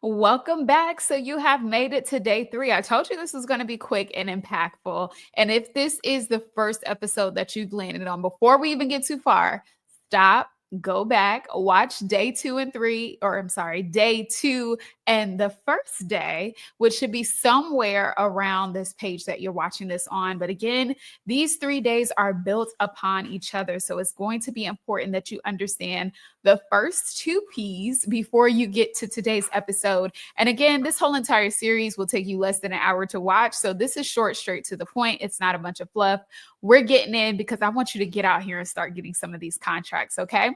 Welcome back. So you have made it to day 3. I told you this was going to be quick and impactful. And if this is the first episode that you've landed on, before we even get too far, stop, go back, watch day 2 and 3, or I'm sorry, day 2 and the first day, which should be somewhere around this page that you're watching this on. But again, these 3 days are built upon each other. So it's going to be important that you understand the first 2 P's before you get to today's episode. And again, this whole entire series will take you less than an hour to watch. So this is short, straight to the point. It's not a bunch of fluff. We're getting in because I want you to get out here and start getting some of these contracts, okay?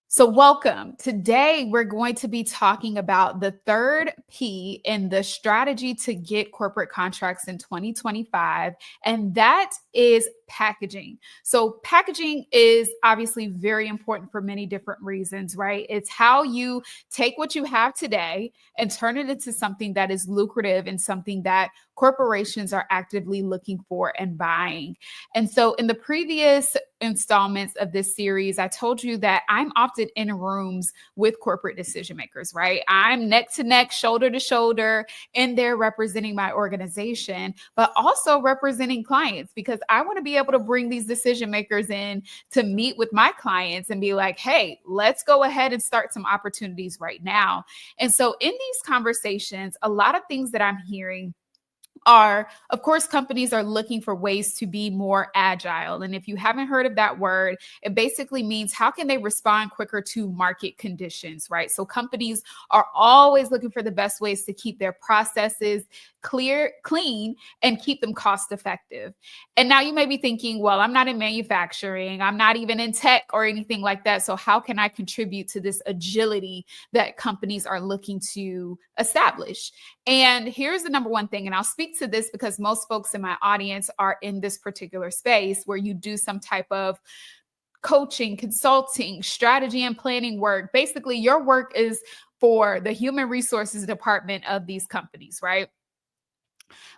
So, welcome. Today, we're going to be talking about the third P in the strategy to get corporate contracts in 2025, and that is packaging. So, packaging is obviously very important for many different reasons, right? It's how you take what you have today and turn it into something that is lucrative and something that corporations are actively looking for and buying. And so, in the previous installments of this series, I told you that I'm often in rooms with corporate decision makers, right? I'm neck to neck, shoulder to shoulder in there representing my organization, but also representing clients because I want to be able to bring these decision makers in to meet with my clients and be like, hey, let's go ahead and start some opportunities right now. And so in these conversations, a lot of things that I'm hearing are, of course, companies are looking for ways to be more agile. And if you haven't heard of that word, it basically means how can they respond quicker to market conditions, right? So companies are always looking for the best ways to keep their processes clean, and keep them cost effective. And now you may be thinking, well, I'm not in manufacturing, I'm not even in tech or anything like that. So how can I contribute to this agility that companies are looking to establish? And here's the number one thing, and I'll speak to this because most folks in my audience are in this particular space where you do some type of coaching, consulting, strategy, and planning work. Basically, your work is for the human resources department of these companies, right?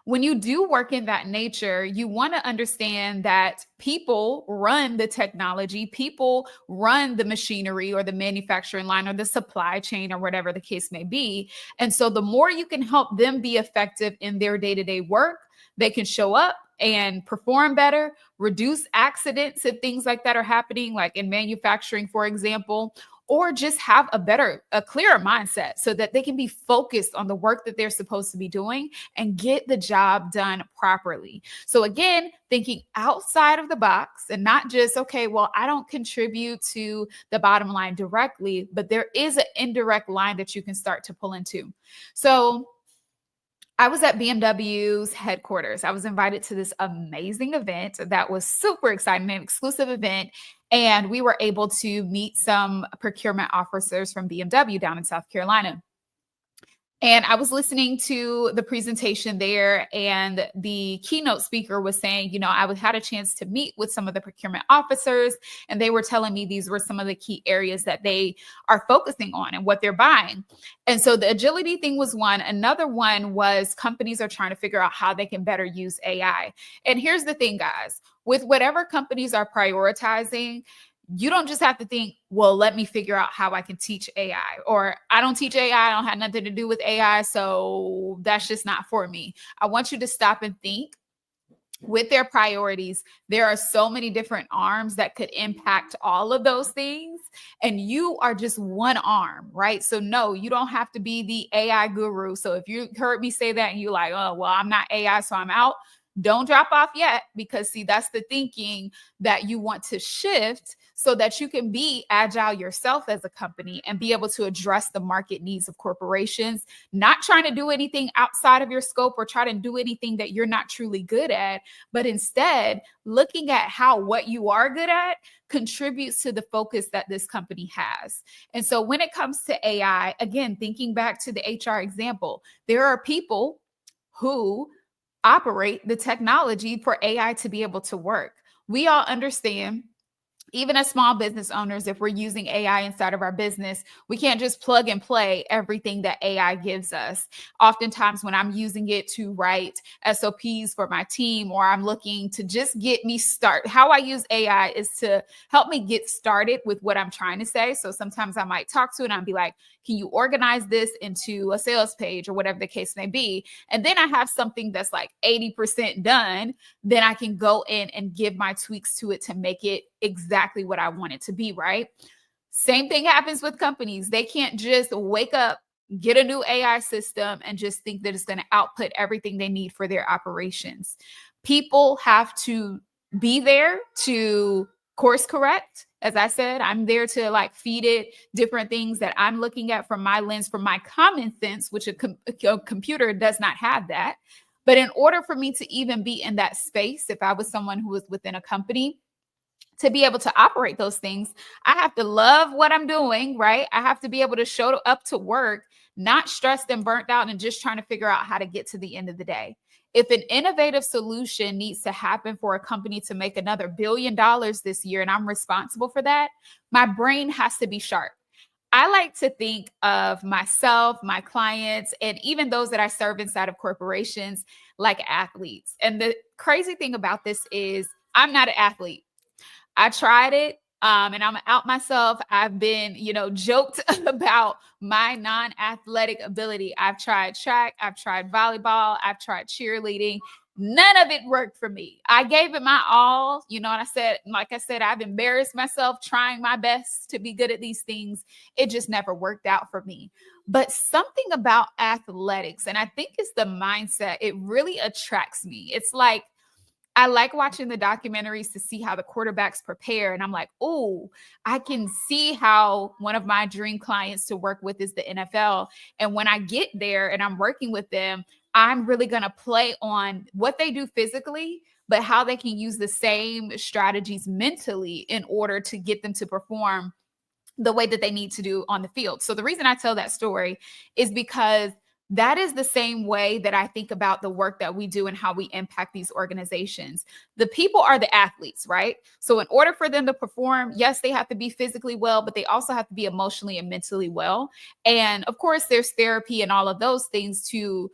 When you do work in that nature, you want to understand that people run the technology, people run the machinery or the manufacturing line or the supply chain or whatever the case may be. And so the more you can help them be effective in their day-to-day work, they can show up and perform better, reduce accidents if things like that are happening, like in manufacturing, for example, or just have a clearer mindset so that they can be focused on the work that they're supposed to be doing and get the job done properly. So again, thinking outside of the box and not just, okay, well, I don't contribute to the bottom line directly, but there is an indirect line that you can start to pull into. So I was at BMW's headquarters. I was invited to this amazing event that was super exciting, an exclusive event. And we were able to meet some procurement officers from BMW down in South Carolina. And I was listening to the presentation there, and the keynote speaker was saying, I had a chance to meet with some of the procurement officers, and they were telling me these were some of the key areas that they are focusing on and what they're buying. And so the agility thing was one. Another one was companies are trying to figure out how they can better use AI. And here's the thing, guys, with whatever companies are prioritizing, you don't just have to think, well, let me figure out how I can teach AI, or I don't teach AI. I don't have nothing to do with AI. So that's just not for me. I want you to stop and think with their priorities. There are so many different arms that could impact all of those things. And you are just one arm, right? So no, you don't have to be the AI guru. So if you heard me say that and you're like, oh, well, I'm not AI, so I'm out. Don't drop off yet, because see, that's the thinking that you want to shift so that you can be agile yourself as a company and be able to address the market needs of corporations, not trying to do anything outside of your scope or try to do anything that you're not truly good at, but instead looking at how what you are good at contributes to the focus that this company has. And so when it comes to AI, again, thinking back to the HR example, there are people who operate the technology for AI to be able to work. We all understand even as small business owners, if we're using AI inside of our business, we can't just plug and play everything that AI gives us. Oftentimes, when I'm using it to write SOPs for my team, or I'm looking to just get me start, how I use AI is to help me get started with what I'm trying to say. So sometimes I might talk to it and I'll be like, can you organize this into a sales page or whatever the case may be? And then I have something that's like 80% done. Then I can go in and give my tweaks to it to make it exactly what I want it to be, right? Same thing happens with companies. They can't just wake up, get a new AI system, and just think that it's going to output everything they need for their operations. People have to be there to course correct. As I said, I'm there to like feed it different things that I'm looking at from my lens, from my common sense, which a computer does not have that. But in order for me to even be in that space, if I was someone who was within a company, to be able to operate those things, I have to love what I'm doing, right? I have to be able to show up to work, not stressed and burnt out and just trying to figure out how to get to the end of the day. If an innovative solution needs to happen for a company to make another $1 billion this year, and I'm responsible for that, my brain has to be sharp. I like to think of myself, my clients, and even those that I serve inside of corporations like athletes. And the crazy thing about this is I'm not an athlete. I tried it. And I'm out myself. I've been, joked about my non-athletic ability. I've tried track, I've tried volleyball, I've tried cheerleading. None of it worked for me. I gave it my all, and like I said, I've embarrassed myself trying my best to be good at these things. It just never worked out for me. But something about athletics, and I think it's the mindset, it really attracts me. It's like, I like watching the documentaries to see how the quarterbacks prepare. And I'm like, oh, I can see how one of my dream clients to work with is the NFL. And when I get there and I'm working with them, I'm really going to play on what they do physically, but how they can use the same strategies mentally in order to get them to perform the way that they need to do on the field. So the reason I tell that story is because that is the same way that I think about the work that we do and how we impact these organizations. The people are the athletes, right? So in order for them to perform, yes, they have to be physically well, but they also have to be emotionally and mentally well. And of course, there's therapy and all of those things to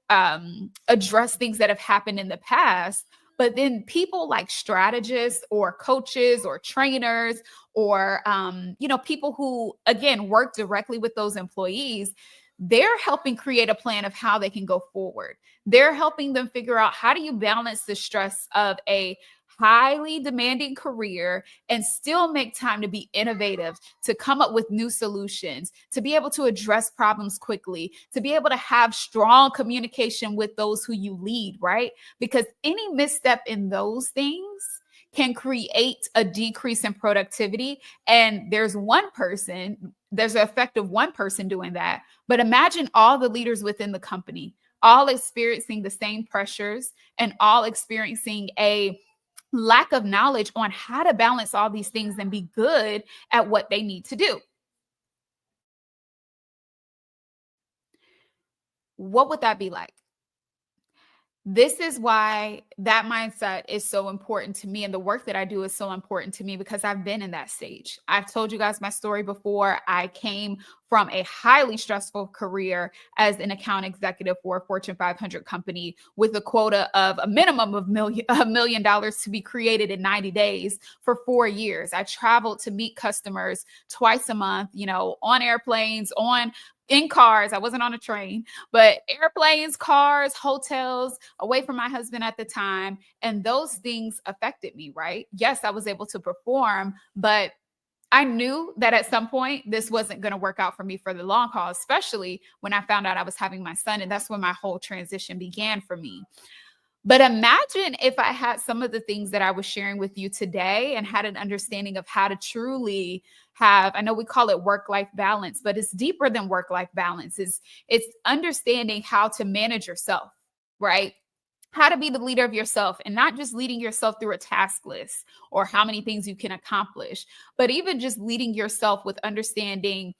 address things that have happened in the past. But then people like strategists or coaches or trainers or, people who, again, work directly with those employees, they're helping create a plan of how they can go forward. They're helping them figure out, how do you balance the stress of a highly demanding career and still make time to be innovative, to come up with new solutions, to be able to address problems quickly, to be able to have strong communication with those who you lead, right? Because any misstep in those things can create a decrease in productivity. And there's an effect of one person doing that. But imagine all the leaders within the company, all experiencing the same pressures and all experiencing a lack of knowledge on how to balance all these things and be good at what they need to do. What would that be like? This is why that mindset is so important to me. And the work that I do is so important to me because I've been in that stage. I've told you guys my story before. I came from a highly stressful career as an account executive for a Fortune 500 company with a quota of a minimum of $1 million to be created in 90 days for 4 years. I traveled to meet customers twice a month, on airplanes, in cars. I wasn't on a train, but airplanes, cars, hotels, away from my husband at the time. And those things affected me, right? Yes, I was able to perform, but I knew that at some point this wasn't going to work out for me for the long haul, especially when I found out I was having my son. And that's when my whole transition began for me. But imagine if I had some of the things that I was sharing with you today and had an understanding of how to truly have, I know we call it work-life balance, but it's deeper than work-life balance. It's understanding how to manage yourself, right? How to be the leader of yourself and not just leading yourself through a task list or how many things you can accomplish, but even just leading yourself with understanding,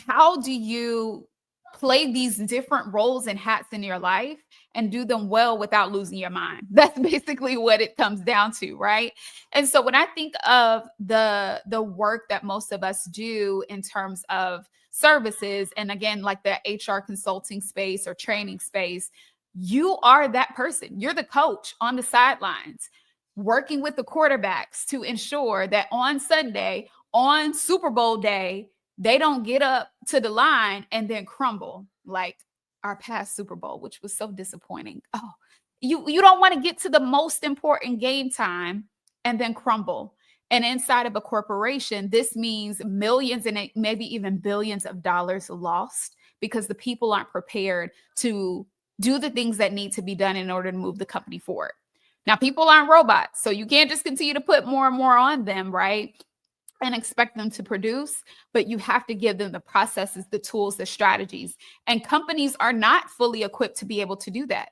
how do you play these different roles and hats in your life and do them well without losing your mind. That's basically what it comes down to, right? And so when I think of the work that most of us do in terms of services, and again, like the HR consulting space or training space, you are that person. You're the coach on the sidelines working with the quarterbacks to ensure that on Sunday, on Super Bowl day, they don't get up to the line and then crumble like our past Super Bowl, which was so disappointing. Oh, you don't want to get to the most important game time and then crumble. And inside of a corporation, this means millions and maybe even billions of dollars lost because the people aren't prepared to do the things that need to be done in order to move the company forward. Now, people aren't robots, so you can't just continue to put more and more on them, right? And expect them to produce, but you have to give them the processes, the tools, the strategies. And companies are not fully equipped to be able to do that.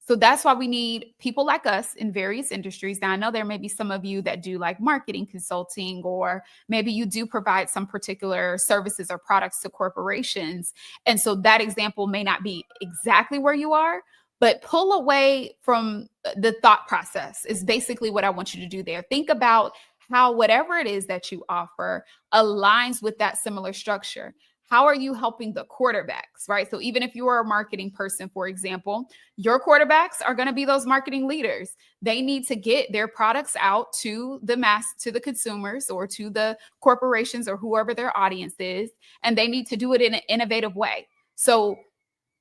So that's why we need people like us in various industries. Now, I know there may be some of you that do like marketing consulting, or maybe you do provide some particular services or products to corporations. And so that example may not be exactly where you are, but pull away from the thought process is basically what I want you to do there. Think about how whatever it is that you offer aligns with that similar structure. How are you helping the quarterbacks, right? So even if you are a marketing person, for example, your quarterbacks are going to be those marketing leaders. They need to get their products out to the mass, to the consumers, or to the corporations, or whoever their audience is, and they need to do it in an innovative way. So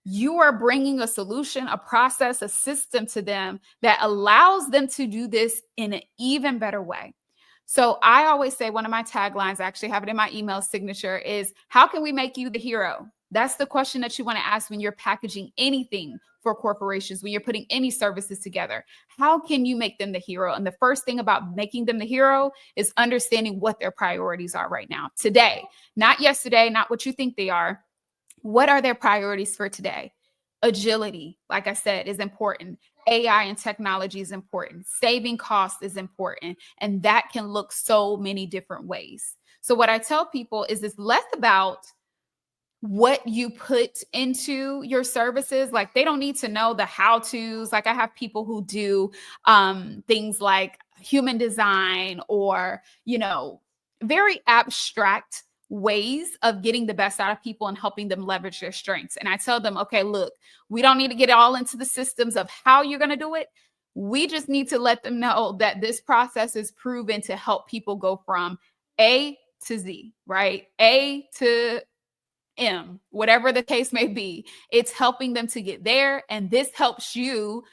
you are bringing a solution, a process, a system to them that allows them to do this in an even better way. So I always say, one of my taglines, I actually have it in my email signature, is how can we make you the hero? That's the question that you want to ask when you're packaging anything for corporations, when you're putting any services together. How can you make them the hero? And the first thing about making them the hero is understanding what their priorities are right now, today, not yesterday, not what you think they are. What are their priorities for today? Agility, like I said, is important. AI and technology is important. Saving costs is important. And that can look so many different ways. So what I tell people is it's less about what you put into your services. Like, they don't need to know the how-tos. Like, I have people who do things like human design, or, very abstract ways of getting the best out of people and helping them leverage their strengths. And I tell them, okay, look, we don't need to get all into the systems of how you're going to do it. We just need to let them know that this process is proven to help people go from A to Z, right? A to M, whatever the case may be. It's helping them to get there. And this helps you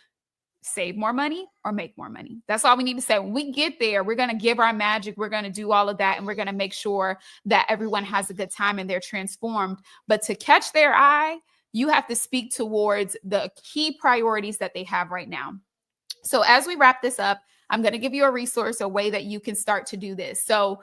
save more money or make more money. That's all we need to say. When we get there, we're going to give our magic. We're going to do all of that. And we're going to make sure that everyone has a good time and they're transformed. But to catch their eye, you have to speak towards the key priorities that they have right now. So as we wrap this up, I'm going to give you a resource, a way that you can start to do this. So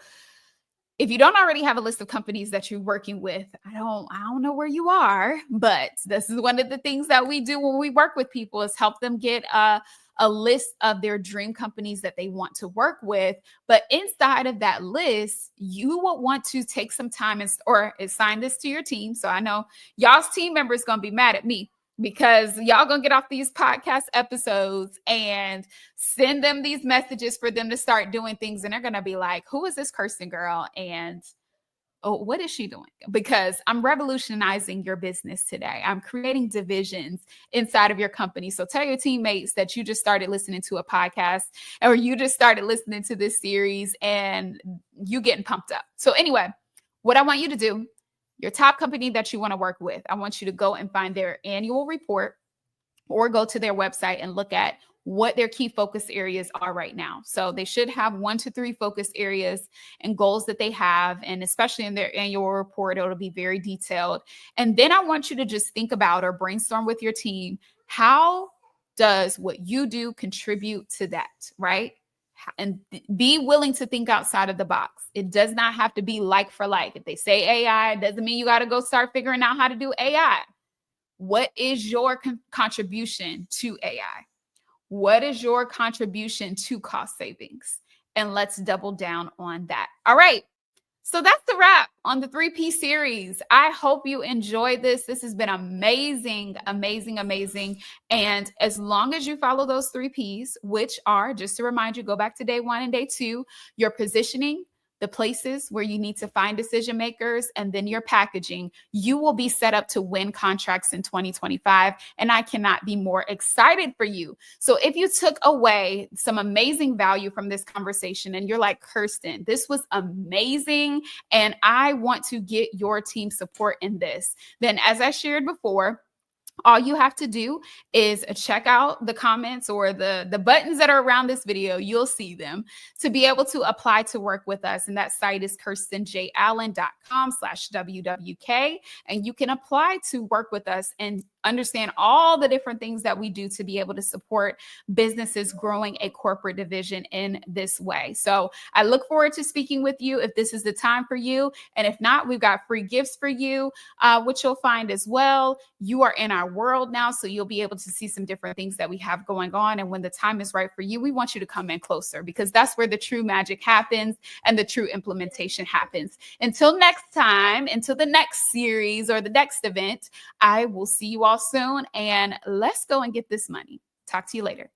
if you don't already have a list of companies that you're working with, I don't know where you are, but this is one of the things that we do when we work with people, is help them get a list of their dream companies that they want to work with. But inside of that list, you will want to take some time or assign this to your team. So I know y'all's team members going to be mad at me, because y'all gonna get off these podcast episodes and send them these messages for them to start doing things. And they're gonna be like, who is this Kirsten girl? And oh, what is she doing? Because I'm revolutionizing your business today. I'm creating divisions inside of your company. So tell your teammates that you just started listening to a podcast, or you just started listening to this series, and you getting pumped up. So anyway, what I want you to do, your top company that you want to work with, I want you to go and find their annual report, or go to their website and look at what their key focus areas are right now. So they should have 1 to 3 focus areas and goals that they have. And especially in their annual report, it'll be very detailed. And then I want you to just think about, or brainstorm with your team, how does what you do contribute to that, right? And be willing to think outside of the box. It does not have to be like for like. If they say AI, it doesn't mean you got to go start figuring out how to do AI. What is your contribution to AI? What is your contribution to cost savings? And let's double down on that. All right. So that's the wrap on the 3P series. I hope you enjoyed this. This has been amazing, amazing, amazing. And as long as you follow those 3Ps, which are, just to remind you, go back to day 1 and day 2, your positioning, the places where you need to find decision makers, and then your packaging, you will be set up to win contracts in 2025. And I cannot be more excited for you. So if you took away some amazing value from this conversation and you're like, Kirsten, this was amazing, and I want to get your team support in this, then as I shared before, all you have to do is check out the comments or the buttons that are around this video. You'll see them to be able to apply to work with us. And that site is kirstenjallen.com/WWK. And you can apply to work with us and understand all the different things that we do to be able to support businesses growing a corporate division in this way. So I look forward to speaking with you if this is the time for you. And if not, we've got free gifts for you, which you'll find as well. You are in our world now, so you'll be able to see some different things that we have going on. And when the time is right for you, we want you to come in closer, because that's where the true magic happens and the true implementation happens. Until next time, until the next series or the next event, I will see you all soon, and let's go and get this money. Talk to you later.